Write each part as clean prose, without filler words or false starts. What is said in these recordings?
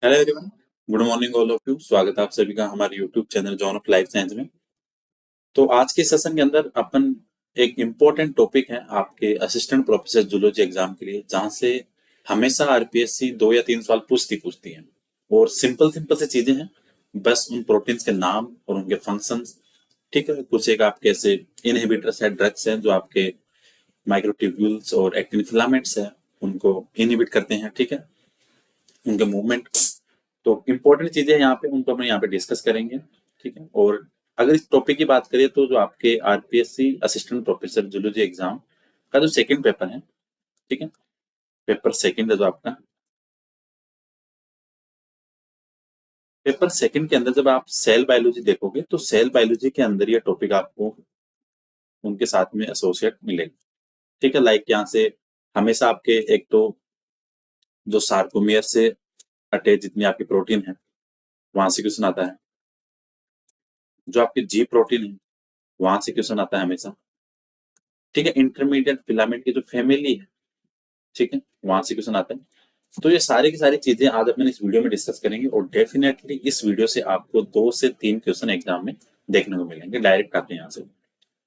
Hello everyone, good morning all of you. स्वागत है आप सभी का हमारे YouTube channel John of life science में। तो आज के सेशन के अंदर अपन एक इम्पोर्टेंट टॉपिक है आपके असिस्टेंट प्रोफेसर जूलॉजी एग्जाम के लिए, जहां से हमेशा आरपीएससी 2 या 3 सवाल पूछती है और सिंपल सिंपल से चीजें हैं। बस उन प्रोटीन्स के नाम और उनके फंक्शंस, ठीक है। कुछ एक आपके ऐसे इनहिबिटर्स है, ड्रग्स हैं जो आपके माइक्रोट्यूब्यूल्स और एक्टिन फिलामेंट्स है, उनको इनहिबिट करते हैं, ठीक है, उनके मूवमेंट। तो इम्पोर्टेंट चीजें यहाँ पे उनको हम यहाँ पे डिस्कस करेंगे, ठीक है। और अगर इस टॉपिक की बात करें तो जो आपके RPSC assistant professor zoology exam का जो सेकंड पेपर है, ठीक है, पेपर सेकंड है जो आपका, पेपर सेकंड के अंदर जब आप सेल बायोलॉजी देखोगे तो सेल बायोलॉजी के अंदर ये टॉपिक आपको उनके साथ में एसोसिएट मिलेगा, ठीक है। लाइक यहाँ से हमेशा आपके एक तो जो सार्कोमियर से अटैच जितनी आपकी प्रोटीन है वहां से क्वेश्चन आता है, जो आपके जी प्रोटीन है वहां से क्वेश्चन आता है हमेशा, ठीक है। इंटरमीडिएट फिलामेंट की जो फैमिली है, ठीक है, वहां से क्वेश्चन आता है। तो ये सारी की सारी चीजें आज अपन इस वीडियो में डिस्कस करेंगे और डेफिनेटली इस वीडियो से आपको 2 से 3 क्वेश्चन एग्जाम में देखने को मिलेंगे, डायरेक्ट आते हैं यहाँ से,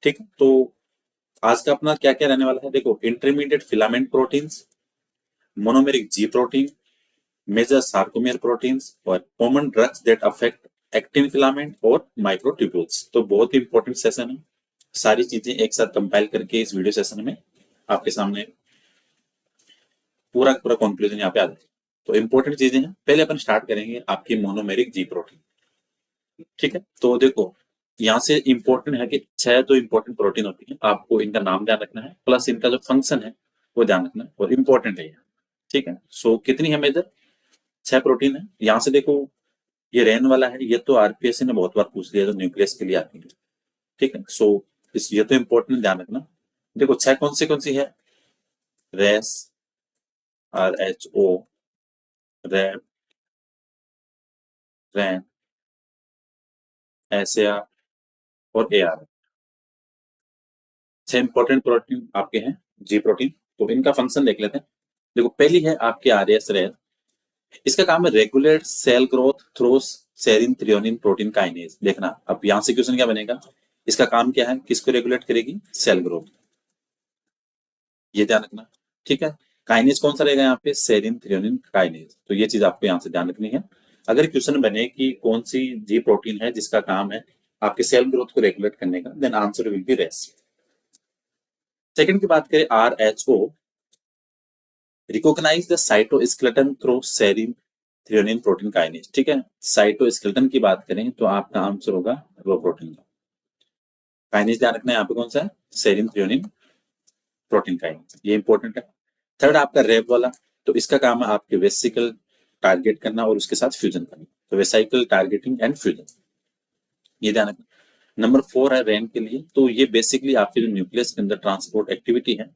ठीक है। तो आज का अपना क्या क्या रहने वाला है, देखो, intermediate filament proteins, monomeric G protein, major sarcomere proteins और common drugs that affect actin filament और माइक्रोट्यूब्यूल्स। तो बहुत ही इंपॉर्टेंट सेशन है, सारी चीजें एक साथ कंपाइल करके इस वीडियो सेशन में आपके सामने पूरा पूरा कंक्लूजन यहाँ पे आ जाए। तो इंपॉर्टेंट चीजें हैं, पहले अपन स्टार्ट करेंगे आपकी मोनोमेरिक जी प्रोटीन, ठीक है। तो देखो, यहाँ से इंपॉर्टेंट है कि 6 जो इंपॉर्टेंट प्रोटीन होती है आपको इनका नाम ध्यान रखना है, प्लस इनका जो फंक्शन है वो ध्यान रखना है और इंपॉर्टेंट है ये, ठीक है। सो कितनी है मेजर, 6 प्रोटीन है। यहाँ से देखो, ये रेन वाला है, ये तो आरपीएससी ने बहुत बार पूछ लिया, जो न्यूक्लियस के लिए आती है, ठीक है। सो इस ये तो इंपॉर्टेंट ध्यान रखना। देखो, 6 कौन सी है, Ras, R H O, Rap, Ran, S A R और ए आर। 6 इंपॉर्टेंट प्रोटीन आपके हैं, जी प्रोटीन। तो इनका फंक्शन देख लेते हैं। देखो, पहली है आपकी आर एस रेल, इसका काम है regulate cell growth through serine threonine protein kinase. देखना अब यहां से क्वेश्चन क्या बनेगा, इसका काम क्या है, किसको रेगुलेट करेगी, सेल ग्रोथ, ये ध्यान रखना, ठीक है। काइनेज कौन सा रहेगा यहाँ पे, सेरिन थ्रियोनिन काइनेज। तो ये चीज आपको यहाँ से ध्यान रखनी है। अगर क्वेश्चन बने कि कौन सी जी प्रोटीन है जिसका काम है आपके सेल ग्रोथ को रेगुलेट करने का, then answer will be Ras. Second की बात करें, R H O, recognise the cytoskeleton through serine threonine protein kinase, ठीक है। साइटोस्केलेटन की बात करें तो आपका आंसर होगा वो प्रोटीन का काइनेज, ध्यान रखना है यहाँ पे कौन सा है, सेरिन थ्रियोनिन प्रोटीन काइनेज, ये इंपॉर्टेंट है। थर्ड आपका रेब वाला, तो इसका काम है आपके वेसिकल टारगेट करना और उसके साथ फ्यूजन करना, तो वेसाइकल टारगेटिंग एंड फ्यूजन, ये ध्यान रखना। नंबर 4 है रैन के लिए, तो ये बेसिकली आपके जो न्यूक्लियस के अंदर ट्रांसपोर्ट एक्टिविटी है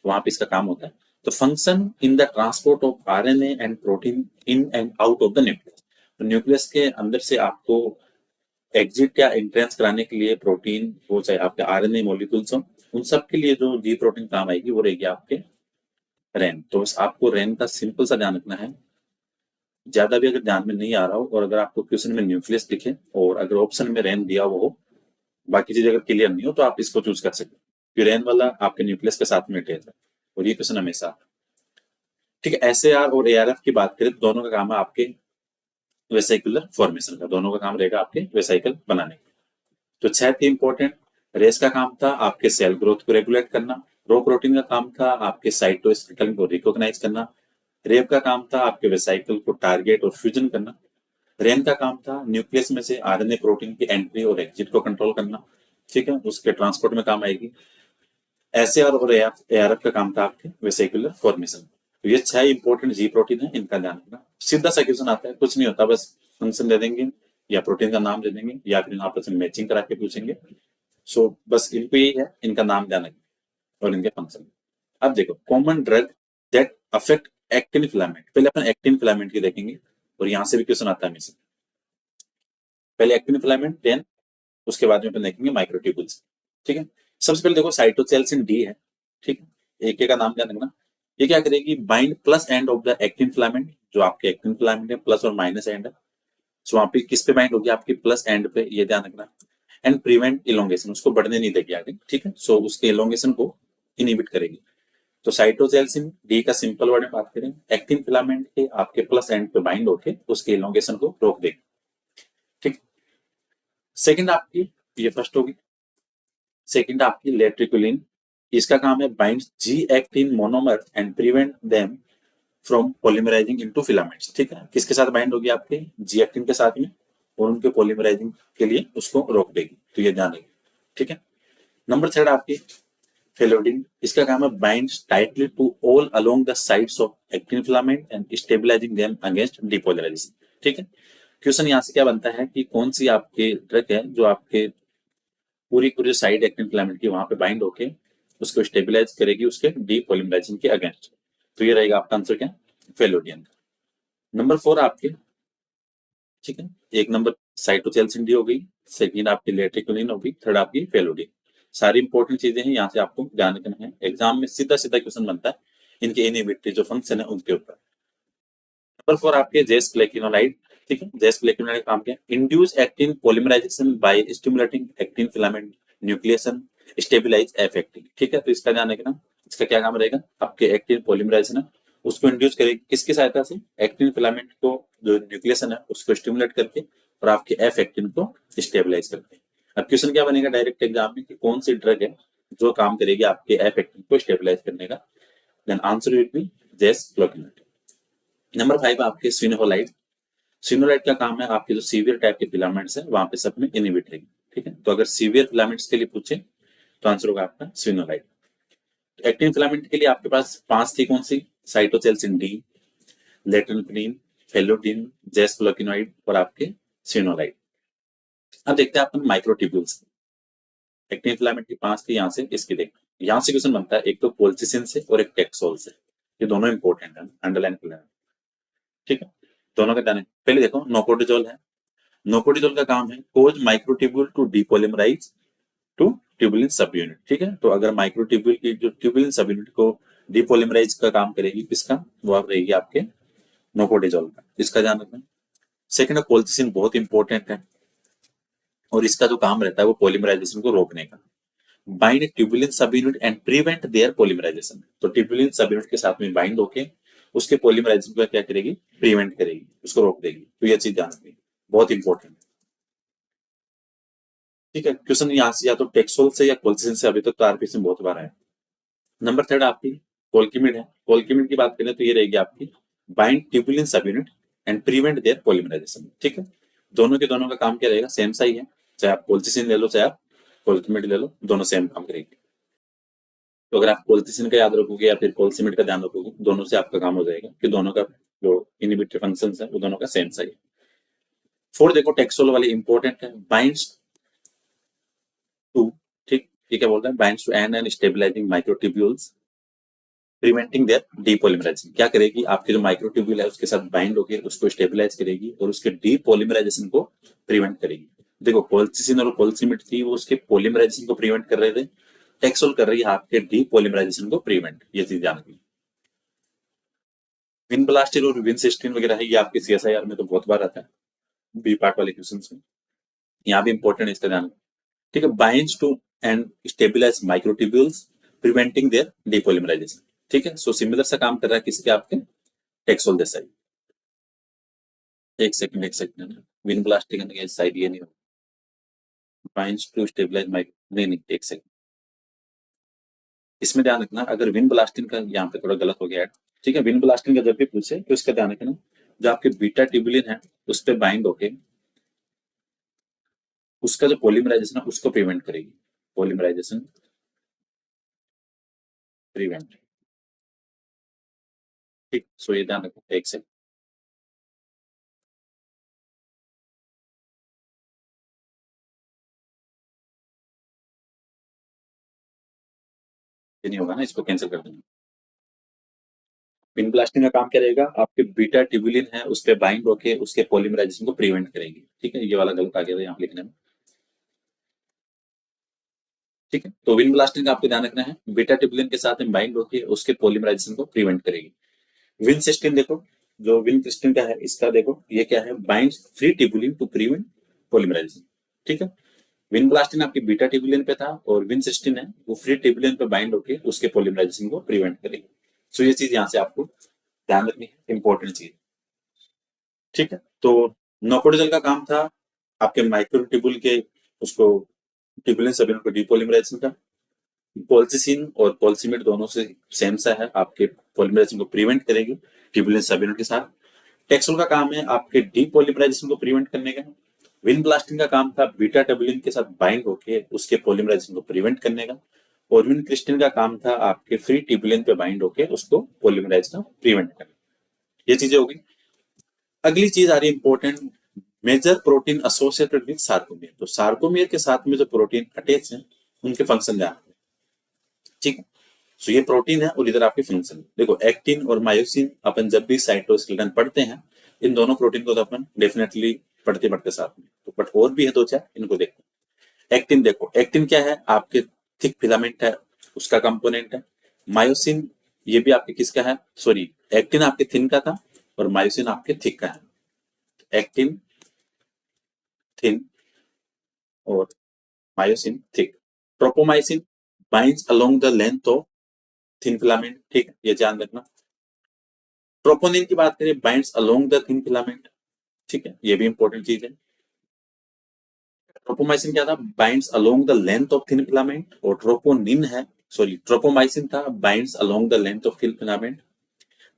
वहां पे इसका काम होता है। तो function in the transport of RNA and protein in and out of the nucleus, तो न्यूक्लियस के अंदर से आपको एग्जिट या एंट्रेंस कराने के लिए प्रोटीन, वो चाहे आपके आरएनए मॉलिक्यूल्स हो, उन सब के लिए जो जी प्रोटीन काम आएगी वो रहेगी आपके रैन। तो बस आपको रैन का सिंपल सा ध्यान रखना है। ज्यादा भी अगर ध्यान में नहीं आ रहा हो और अगर आपको क्वेश्चन में न्यूक्लियस दिखे और अगर ऑप्शन में रैन दिया हुआ हो, बाकी चीज अगर क्लियर नहीं हो तो आप इसको चूज कर सकते हो। यूरेन वाला आपके न्यूक्लियस के साथ में अटैच है और ये क्वेश्चन हमेशा, ठीक है। एस ए आर और ए आर एफ की बात करें तो दोनों का काम है आपके वेसाइकुलर फॉर्मेशन का, दोनों का काम रहेगा आपके वेसाइकल बनाने का। तो 6 थी इंपॉर्टेंट। रेस का काम था आपके सेल ग्रोथ को रेगुलेट करना, रो प्रोटीन का काम था आपके साइटोस्केलेटन को रिकॉग्नाइज करना, रेब का काम था आपके वेसाइकल को टारगेट और फ्यूजन करना, रेन का काम था न्यूक्लियस में से आरएनए प्रोटीन की एंट्री और एग्जिट को कंट्रोल करना, ठीक है, उसके ट्रांसपोर्ट में काम आएगी। एस और एआरएफ का काम था आपके वेसिकुलर फॉर्मेशन। तो ये 6 इंपॉर्टेंट जी प्रोटीन है, इनका ध्यान रखना। सीधा सा क्वेश्चन आता है, कुछ नहीं होता, बस फंक्शन दे देंगे या प्रोटीन का नाम दे देंगे या फिर आपस में मैचिंग करा के पूछेंगे। सो बस इनको यही है, इनका नाम ध्यान रखना और इनके फंक्शन। अब देखो, common drug that affect actin filament, पहले अपन एक्टिन फिलामेंट की देखेंगे और यहाँ से भी क्वेश्चन आता है हमेशा। पहले एक्टिन फिलामेंट, देन उसके बाद में अपन देखेंगे माइक्रोट्यूबुल्स, ठीक है। सबसे पहले देखो, साइटोचेल्सिन डी है, ठीक है, एक का नाम ध्यान रखना। ये क्या करेगी, bind plus end of the actin filament, जो आपके एक्टिन फिलामेंट है प्लस और माइनस एंड है, सो वहां पे किस पे बाइंड होगी, आपकी प्लस एंड पे, ये ध्यान रखना। एंड प्रिवेंट इलोंगेशन, उसको बढ़ने नहीं देगी आगे, ठीक है, सो उसके इलोंगेशन को इनहिबिट करेगी। तो साइटोसेल्सिन डी का सिंपल वर्ड में बात करें, एक्टिन फिलामेंट के आपके प्लस एंड पे बाइंड होके उसके इलोंगेशन को रोक देगी, ठीक। सेकंड आपकी, ये फर्स्ट होगी। सेकंड आपकी लेट्रिकुलिन, इसका काम है bind G actin monomer and prevent them from polymerising into filaments, ठीक है, किसके साथ बाइंड होगी, आपके जी एक्टिन के साथ में, और उनके पॉलीमराइजिंग के लिए उसको रोक देगी, तो ये ध्यान रखिए, ठीक है। नंबर थर्ड आपकी फेलोडिन, इसका काम है bind tightly to all along the sides of actin filament and stabilising them against depolarisation, ठीक है। क्वेश्चन यहाँ से क्या बनता है कि कौन सी आपके ड्रग है जो आपके पूरी पूरी साइड एक्टिन फिलामेंट की वहां पे बाइंड होके उसको स्टेबलाइज करेगी उसके डीपोलिमराइजेशन के अगेंस्ट, तो ये रहेगा आपका आंसर क्या, फेलोडियन का। नंबर फोर आपके, ठीक है, एक नंबर साइटोचेल्सिन डी हो गई, सेकंड आपकी लेट्रिकुलिन होगी, थर्ड आपकी फेलोडिन। सारी इंपॉर्टेंट चीजें हैं, यहाँ से आपको ध्यान रखना है, एग्जाम में सीधा सीधा क्वेश्चन बनता है इनके इनहिबिटरी जो फंक्शन है उनके ऊपर। नंबर फोर आपके जेस फ्लेकिनोलाइड, ठीक है, जेस फ्लेकिनोलाइड काम क्या, induce actin polymerisation by stimulating actin filament nucleation stabilise F actin, ठीक है, तो इसका ध्यान रखना, इसका क्या काम रहेगा, आपके एक्टिन पॉलीमराइजेशन है उसको इंड्यूस करेगी किसकी सहायता से, एक्टिन फिलामेंट को जो न्यूक्लिएशन है उसको स्टिमुलेट करके, और आपके एफ एक्टिन को स्टेबलाइज करके। अब क्वेश्चन क्या बनेगा डायरेक्ट एग्जाम में कि कौन सी ड्रग है जो काम करेगी आपके एफ एक्टिन को स्टेबलाइज करने का, देन आंसर विल बी जेस फ्लेकिनोलाइड। नंबर फाइव आपके स्विनोलाइड, स्विनोलाइड का काम है आपके जो सीवियर टाइप के फिलामेंट्स है वहां पे सब में इनहिबिट रहेगी, ठीक है, तो अगर सीवियर फिलामेंट्स के लिए पूछे तो आंसर होगा आपका स्विनोलाइड। एक्टिन फिलामेंट के लिए आपके पास पांच थी, कौन सी, साइटोचेल्सिन डी, लेट्रिनफ्रीन, फेलोटिन, जेसफ्लोकिनोइड और आपके स्विनोलाइड। अब देखते हैं अपन माइक्रोट्यूब्यूल्स, एक्टिन फिलामेंट की पांच थी, यहाँ से इसकी देखते, यहाँ से क्वेश्चन बनता है एक तो कोल्चिसिन से और एक टेक्सोल से, ये दोनों इंपॉर्टेंट है, अंडरलाइन कर लेना, ठीक है, दोनों का ध्यान है। पहले देखो नोकोडिजोल है, नोकोडिजोल का काम है causes microtubule to depolymerize to tubulin subunit, ठीक है, तो अगर माइक्रोट्यूब्यूल की जो ट्यूबुलिन सब यूनिट को डिपोलिमराइज का काम करेगी किसका, वो आप रहेगी आपके नोकोडिजोल का, इसका ध्यान रखना। सेकंड कोल्चिसिन बहुत इंपॉर्टेंट है, और इसका जो काम रहता है वो पॉलीमराइजेशन को रोकने का, bind tubulin subunit and prevent their polymerisation, तो ट्यूबुलिन सब यूनिट के साथ में बाइंड होके उसके पॉलीमराइजेशन को क्या करेगी, प्रिवेंट करेगी, उसको रोक देगी, तो ये चीज ध्यान रखनी, बहुत इंपॉर्टेंट, ठीक है। क्वेश्चन यहाँ से या तो टेक्सोल से या कोल्चिसिन से अभी तक तो आरपीएस में बहुत बार आया। नंबर थर्ड आपकी कोल्किमिड है, कोल्किमिड की बात करें तो ये रहेगी आपकी bind tubulin subunit and prevent their polymerisation, ठीक है, दोनों के दोनों का काम क्या रहेगा, सेम सा ही है, चाहे आप कोल्चिसिन ले लो चाहे आप कोल्किमिड ले लो, दोनों सेम काम करेगी। तो अगर आप कोल्चिसिन का याद रखोगे या फिर कोल्सिमिड का ध्यान रखोगे, दोनों से आपका काम हो जाएगा कि दोनों का जो इनहिबिटरी फंक्शन है वो दोनों का सेम सा ही है। फोर्थ देखो टेक्सोल वाली इंपॉर्टेंट है, बाइंड्स टू, ठीक, ये क्या बोलता है, binds to and stabilising microtubules preventing their depolymerisation, क्या करेगी, आपके जो माइक्रोट्यूब्यूल है उसके साथ बाइंड होकर उसको स्टेबलाइज करेगी और उसके डीपॉलीमराइजेशन को प्रिवेंट करेगी। देखो कोल्चिसिन और कोल्सिमिड थी वो उसके पॉलीमराइजेशन को प्रिवेंट कर रहे थे, टेक्सोल कर रही है आपके डीपॉलीमराइजेशन को प्रिवेंट, ये चीज ध्यान रखनी। विनब्लास्टिन और विनसिस्टीन वगैरह है, ये आपके सीएसआईआर में तो बहुत बार आता है, बी पार्ट वाले क्वेश्चंस में, यहाँ भी इंपॉर्टेंट है, इसका ध्यान, ठीक है, binds to and stabilise microtubules preventing their depolymerisation, ठीक है, सो सिमिलर सा काम कर रहा है किसके, आपके टेक्सोल जैसा ही। एक सेकंड विन ब्लास्टिंग करने के साइड ये नहीं हो, बाइंड्स टू स्टेबलाइज माइक्रो, नहीं नहीं एक सेकंड, इसमें ध्यान रखना, अगर विन ब्लास्टिंग का यहाँ पे थोड़ा गलत हो गया है, ठीक है, विन ब्लास्टिंग का जब भी पूछे तो इसका ध्यान रखना, जो आपके बीटा ट्यूबुलिन है उस पर बाइंड होके उसका जो पॉलीमराइजेशन है उसको प्रिवेंट करेगी, पॉलीमराइजेशन प्रिवेंट, ठीक, सो ये ध्यान रखो, एक सेकंड, ये नहीं होगा ना, इसको कैंसिल कर देना। विन ब्लास्टिंग का काम क्या रहेगा, आपके बीटा ट्यूबुलिन है उस पर बाइंड होके उसके पॉलीमराइजेशन को प्रिवेंट करेगी, ठीक है, ये वाला गलत आ गया था यहाँ लिखने में। ठीक है। तो विनब्लास्टिन का आपको ध्यान रखना है, बीटा ट्यूबुलिन के साथ में बाइंड होकर उसके पॉलीमराइजेशन को प्रिवेंट करेगी। विनसिस्टीन देखो, जो विनक्रिस्टिन का है, इसका देखो ये क्या है, binds free tubulin to prevent polymerisation. ठीक है। विनब्लास्टिन आपकी बीटा ट्यूबुलिन पे था और विनसिस्टीन है वो फ्री ट्यूबुलिन पे बाइंड होकर उसके पॉलीमराइजेशन को प्रिवेंट करेगी। सो ये चीज यहाँ से आपको ध्यान रखनी है, इंपॉर्टेंट चीज। ठीक है। तो नोकोडेजल का काम था आपके माइक्रोट्यूबुल के उसको ट्यूबुलेंट सबयूनिट को डीपॉलीमराइजेशन का। कोल्चिसिन और कोल्सिमेट दोनों से सेम सा है, आपके पॉलीमराइजेशन को प्रिवेंट करेगी ट्यूबुलेंट सबयूनिट के साथ। टेक्सोल का काम है आपके डीपॉलीमराइजेशन को प्रिवेंट करने का। विनब्लास्टिन का काम था बीटा ट्यूबुलिन के साथ बाइंड होके उसके पॉलीमराइजेशन को प्रिवेंट करने का। और विनक्रिस्टिन का काम था आपके फ्री ट्यूबुलिन पे बाइंड होके उसको पॉलीमराइज का प्रिवेंट करना। ये चीजें होगी। अगली चीज आ रही है important, major protein associated with sarcomere. तो सार्कोमियर के साथ में जो प्रोटीन अटैच है उनके फंक्शन ध्यान रखना। ठीक है। सो ये प्रोटीन है और इधर आपके फंक्शन। देखो एक्टिन और मायोसिन अपन जब भी साइटोस्केलेटन पढ़ते हैं, इन दोनों प्रोटीन को तो अपन डेफिनेटली पढ़ते पढ़ते साथ में, तो बट और भी है दो चार, इनको देखो। एक्टिन देखो, एक्टिन क्या है, आपके थिक फिलामेंट है, उसका कंपोनेंट है। मायोसिन ये भी आपके किसका है, सॉरी एक्टिन आपके थिन का था और मायोसिन आपके थिक का है। एक्टिन थिन और myosin thick. ट्रोपोमाइसिन binds along the length of thin filament. ठीक है, ये ध्यान रखना। ट्रोपोनिन की बात करें, binds along the thin filament. ठीक है, ये भी इंपॉर्टेंट चीज है। ट्रोपोमाइसिन क्या था, binds along the length of thin filament. और ट्रोपोनिन है, सॉरी ट्रोपोमाइसिन था, binds along the length of thin filament.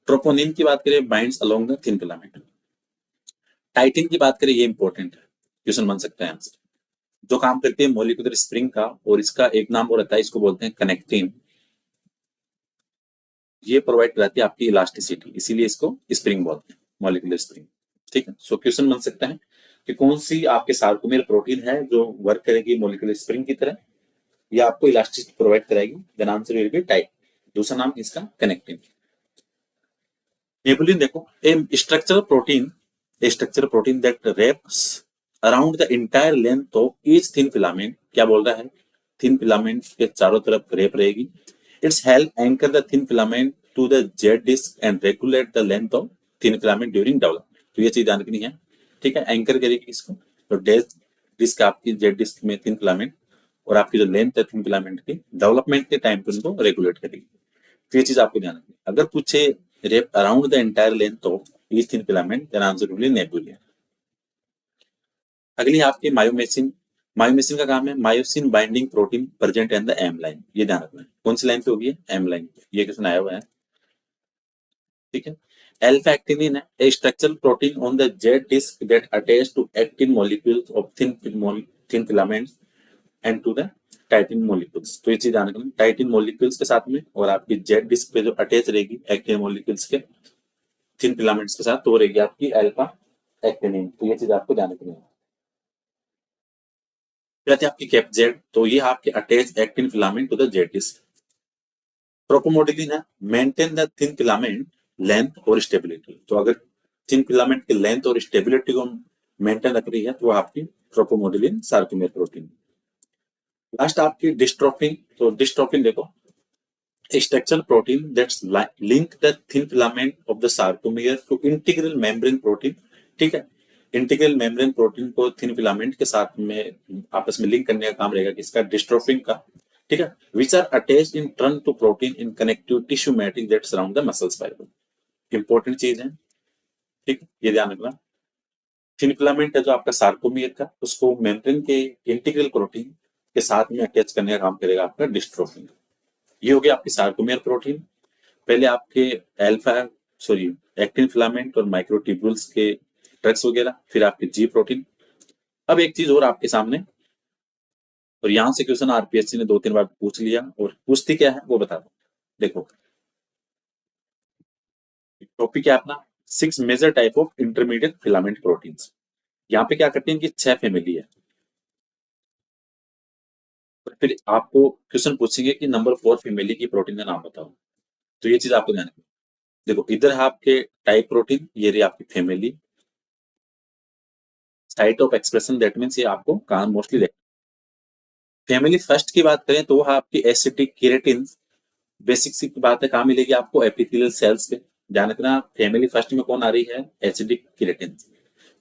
Troponin की बात करें, binds along the thin filament. Title की बात करें, ये इंपॉर्टेंट है, क्वेश्चन बन सकता है आपसे। जो काम करती है मोलिकुलर स्प्रिंग का, और इसका एक नाम और रहता है, इसको बोलते हैं कनेक्टिन। ये प्रोवाइड कराती है आपकी इलास्टिसिटी, इसीलिए इसको स्प्रिंग बोलते हैं, मॉलिक्यूलर स्प्रिंग। ठीक है। सो क्वेश्चन बन सकता है कि कौन सी आपके सार्कोमेर प्रोटीन है जो वर्क करेगी मॉलिक्यूलर स्प्रिंग की तरह, या आपको इलास्टिसिटी प्रोवाइड कराएगी। Then answer will be type. दूसरा नाम इसका कनेक्टिन। नेबुलिन देखो, a structure protein that wraps around the entire length of each thin filament. क्या बोल रहा है, थिन फिलामेंट के चारों तरफ रेप रहेगी। Its help anchor the thin filament to the Z disc and regulate the length of thin filament during development. तो ये चीज ध्यान रखनी है। ठीक है, एंकर करेगी इसको। तो डिस्क आपकी जेड डिस्क में थिन फिलामेंट, और आपकी जो लेंथ है थिन फिलामेंट की, डेवलपमेंट के टाइम पे उनको रेगुलेट करेगी। तो ये चीज आपको ध्यान रखनी है। अगर पूछे wrap around the entire length of each thin filament, then answer will be nebulin. अगली आपकी मायोमेसिन। मायोमेसिन का काम है myosin binding protein present in the M line. ये ध्यान रखना है, कौन सी लाइन पे होगी, एम लाइन पे। ये क्वेश्चन आया हुआ है। ठीक है। अल्फा एक्टिनिन है, a structural protein on the Z disc that attach to actin molecules of thin filaments and to the titin molecules. तो ये चीज ध्यान रखना, टाइटिन मॉलिक्यूल्स के साथ में, और आपकी जेड डिस्क पे जो अटैच रहेगी एक्टिन मॉलिक्यूल्स के थिन फिलामेंट्स के साथ, तो रहेगी आपकी अल्फा एक्टिनिन। तो ये चीज आपको ध्यान रखनी है। कहते हैं आपकी कैप जेड, तो ये आपके attach actin filament to the Z disc. Tropomodulin है, maintain the thin filament length और स्टेबिलिटी। तो अगर थिन फिलामेंट की लेंथ और स्टेबिलिटी को मेंटेन रख रही है तो आपकी प्रोपोमोडिलिन सार्कोमेर प्रोटीन। लास्ट आपकी डिस्ट्रोफिन। तो डिस्ट्रोफिन देखो, structural protein that's link the thin filament of the sarcomere to integral membrane protein. ठीक है, इंटीग्रल मेम्ब्रेन प्रोटीन को थिन फिलामेंट के साथ में आपस में लिंक करने का काम रहेगा किसका, डिस्ट्रोफिन का। ठीक है, which are attached in turn to protein in connective tissue matrix that surround the muscles fibre. Important चीज है। ठीक, ये ध्यान रखना। थिन फिलामेंट है जो आपका सार्कोमियर का, उसको मेम्ब्रेन के इंटीग्रल प्रोटीन के साथ में अटैच करने का काम करेगा आपका डिस्ट्रोफिन। ये हो गया आपकी सार्कोमियर प्रोटीन। पहले आपके अल्फा, सॉरी एक्टिन फिलामेंट और माइक्रोट्यूब्यूल्स के ड्रग्स वगैरह, फिर आपके जी प्रोटीन। अब एक चीज और आपके सामने, और यहां से क्वेश्चन आरपीएससी ने 2-3 बार पूछ लिया, और पूछती क्या है वो बता दो। देखो टॉपिक क्या है अपना, 6 major type of intermediate filament proteins. यहाँ पे क्या करते हैं कि 6 फैमिली है। और फिर आपको क्वेश्चन पूछेंगे कि नंबर 4 फैमिली की प्रोटीन का नाम बताओ। तो ये चीज आपको ध्यान रखनी। देखो इधर है आपके टाइप प्रोटीन, ये रही आपकी family. Site of expression that means ये आपको कहाँ मोस्टली, फैमिली फर्स्ट की बात करें तो वो आपकी एसिटिक केराटिन, बेसिक सी बात है, कहाँ मिलेगी आपको? एपिथेलियल सेल्स पे। ध्यान रखना, फैमिली फर्स्ट में कौन आ रही है? Acidic keratin.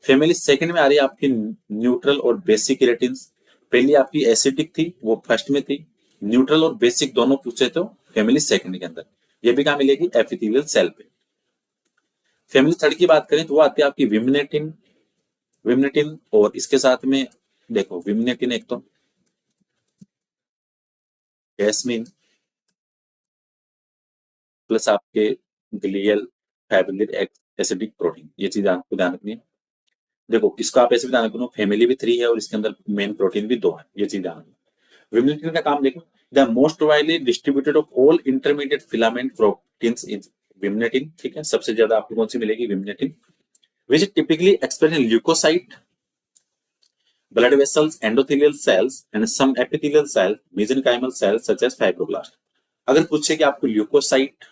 फैमिली सेकंड में आ रही है आपकी न्यूट्रल और बेसिक केराटिन। पहली आपकी एसिडिक थी, वो फर्स्ट में थी। न्यूट्रल और बेसिक दोनों पूछे तो फैमिली सेकंड के अंदर। ये भी कहाँ मिलेगी? एपिथेलियल सेल पे। फैमिली थर्ड की बात करें तो वो आती है आपकी विमनेटिन। विमनेटिन और इसके साथ में देखो, विमनेटिन एक तो जैस्मिन प्लस आपके ग्लियल फाइब्रिल एसिडिक प्रोटीन, ये चीज आपको ध्यान रखनी है। देखो, इसका आप ऐसे भी ध्यान रखो, फैमिली भी 3 है और इसके अंदर मेन प्रोटीन भी 2 है, ये चीज ध्यान रखना। विमनेटिन का काम देखो, the most widely distributed of all intermediate filament proteins is vimentin. ठीक है, सबसे ज्यादा आपको कौन सी मिलेगी? Vimentin. Which typically express in leukocyte, blood vessels, endothelial cells and some epithelial cells, mesenchymal cells such as fibroblast। अगर पूछे कि आपको ल्यूकोसाइट,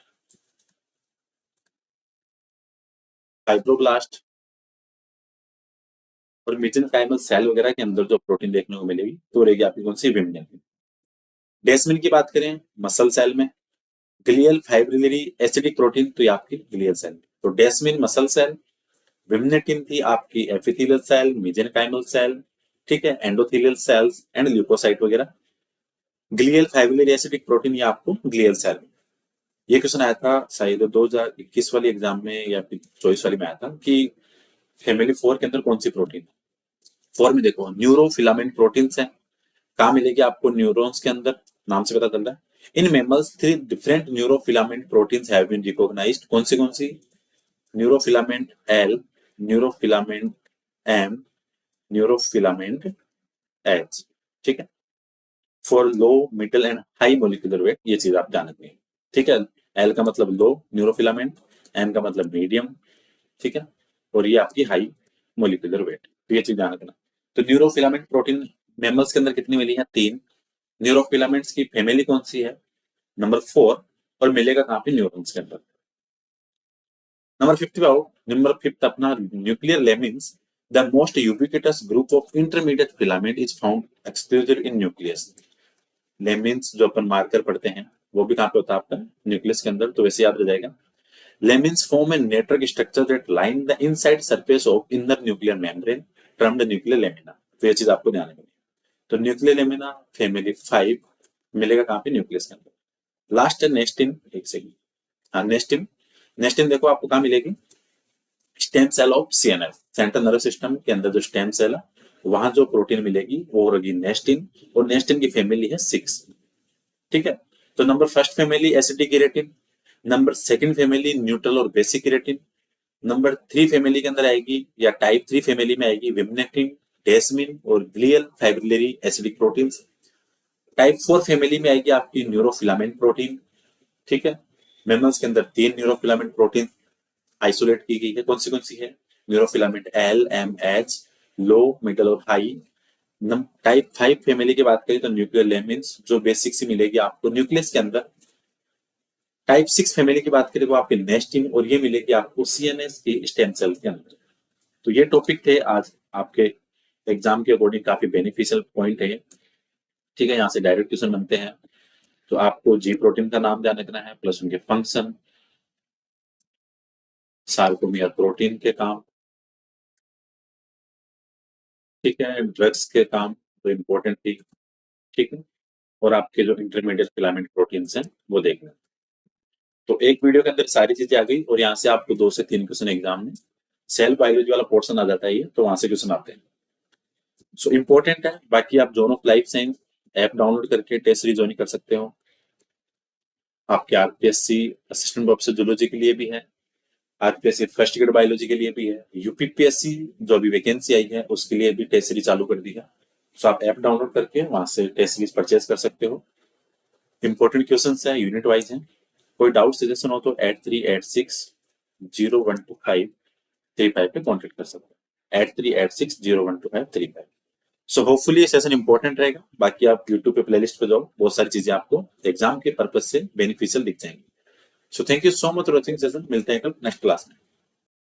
फाइब्रोब्लास्ट और मेसेंकाइमल सेल वगैरह के अंदर जो प्रोटीन देखने को मिलेगी तो रहेगी आपकी कौन सी? विमनेटिन। डेस्मिन की बात करें मसल सेल में, ग्लियल फाइब्रिलरी एसिडिक प्रोटीन, तो ये आपकी ग्लियल सेल। तो डेस्मिन मसल सेल, विमनेटिन थी आपकी एपिथेलियल सेल, मेसेंकाइमल सेल, ठीक है, एंडोथेलियल सेल्स एंड ल्यूकोसाइट वगैरह। ग्लियल फाइब्रिलरी एसिडिक प्रोटीन ये आपको ग्लियल सेल। ये क्वेश्चन आया था शायद 2021 वाली एग्जाम में या फिर 24 वाली में आया था कि फैमिली 4 के अंदर कौन सी प्रोटीन है। 4 में देखो न्यूरोफिलामेंट प्रोटीन्स है। कहाँ मिलेगी आपको? न्यूरॉन्स के अंदर, नाम से पता चल रहा है। In mammals 3 different neurofilament proteins have been recognized. कौन सी? Neurofilament L, neurofilament M, neurofilament H. ठीक है, for low middle and high molecular weight, ये चीज आप जान रखनी है। ठीक है, एल का मतलब लो न्यूरोफिलामेंट, एम का मतलब मीडियम, ठीक है, और ये आपकी हाई मोलिकुलर वेट, तो ये चीज ध्यान रखना। तो न्यूरोफिलामेंट प्रोटीन मेमल्स के अंदर कितनी मिली है? 3। न्यूरोफिलामेंट्स की फैमिली कौन सी है? नंबर 4। और मिलेगा कहाँ पे? न्यूरॉन्स के अंदर। नंबर फिफ्थ अपना nuclear layman's, the most ubiquitous group of intermediate filament is found exclusive in nucleus. Layman's जो अपन मार्कर पढ़ते हैं वो भी कहाँ पे होता है? आपका न्यूक्लियस के अंदर, तो वैसे याद रह जाएगा। Lamins form a network structure that line the inside surface of inner nuclear membrane termed nuclear lamina। तो ये चीज आपको ध्यान रखनी है। तो न्यूक्लियर लेमिना फैमिली 5 मिलेगा कहाँ पे? न्यूक्लियस के अंदर। लास्ट है नेस्टिन। एक सेकंड, हाँ नेस्टिन। नेस्टिन देखो आपको कहाँ मिलेगी? Stem cell of CNS, central nervous system के अंदर जो स्टेम सेल है वहां जो प्रोटीन मिलेगी वो होगी नेस्टिन, और नेस्टिन की फैमिली है 6। ठीक है, तो number first family acidic keratin, number second family neutral और बेसिक केराटिन, नंबर 3 फैमिली के अंदर आएगी या टाइप 3 फैमिली में आएगी विमनेटिन, डेस्मिन और glial fibrillary acidic proteins. Type 4 family में आएगी आपकी न्यूरोफिलामेंट प्रोटीन। ठीक है, मेमल्स के अंदर 3 न्यूरोफिलामेंट प्रोटीन आइसोलेट की गई है। कौन सी है? न्यूरोफिलामेंट एल, एम, एच, लो, मिडल और हाई। टाइप 5 फैमिली की बात करें तो न्यूक्लियर लेमिन्स जो बेसिक से मिलेगी आपको न्यूक्लियस के अंदर। टाइप 6 फैमिली की बात करें वो आपके नेस्टिन, और ये मिलेगी आपको सीएनएस की स्टेम सेल के अंदर। तो ये टॉपिक थे आज आपके एग्जाम के अकॉर्डिंग काफी बेनिफिशियल पॉइंट है। ठीक है, यहाँ से डायरेक्ट क्वेश्चन बनते हैं। तो आपको जी प्रोटीन का नाम ध्यान रखना है प्लस उनके फंक्शन, सार्कोमियर प्रोटीन के काम, ठीक है, ड्रग्स के काम तो इम्पोर्टेंट थी, ठीक है, और आपके जो इंटरमीडिएट फिलामेंट प्रोटीन्स हैं वो देखना। तो एक वीडियो के अंदर सारी चीजें आ गई, और यहाँ से आपको 2 से 3 क्वेश्चन एग्जाम में सेल बायोलॉजी वाला पोर्शन आ जाता है, ये तो वहां से क्वेश्चन आते हैं। सो इम्पोर्टेंट है। बाकी आप zone of life science app download करके टेस्ट रिजॉइन कर सकते हो। आपके आरपीएससी असिस्टेंट प्रोफेसर जूलॉजी के लिए भी है, आरपीएससी फर्स्ट ग्रेड बायोलॉजी के लिए भी है, यूपीपीएससी जो अभी वैकेंसी आई है उसके लिए भी टेस्ट सीरीज चालू कर दी है। सो आप ऐप डाउनलोड करके वहां से टेस्ट सीरीज परचेज कर सकते हो। इंपॉर्टेंट क्वेश्चन है, यूनिट वाइज है। कोई डाउट सजेशन हो तो 8386012535 पे कॉन्टेक्ट कर सकते हो। 8386012535। सो होपफुली ये सेशन इंपॉर्टेंट रहेगा। बाकी आप यूट्यूब पे प्लेलिस्ट पे जाओ, बहुत सारी चीजें आपको एग्जाम के पर्पज से बेनिफिशियल दिख जाएंगी। So thank you so much for watching session. मिलते हैं कल नेक्स्ट क्लास में।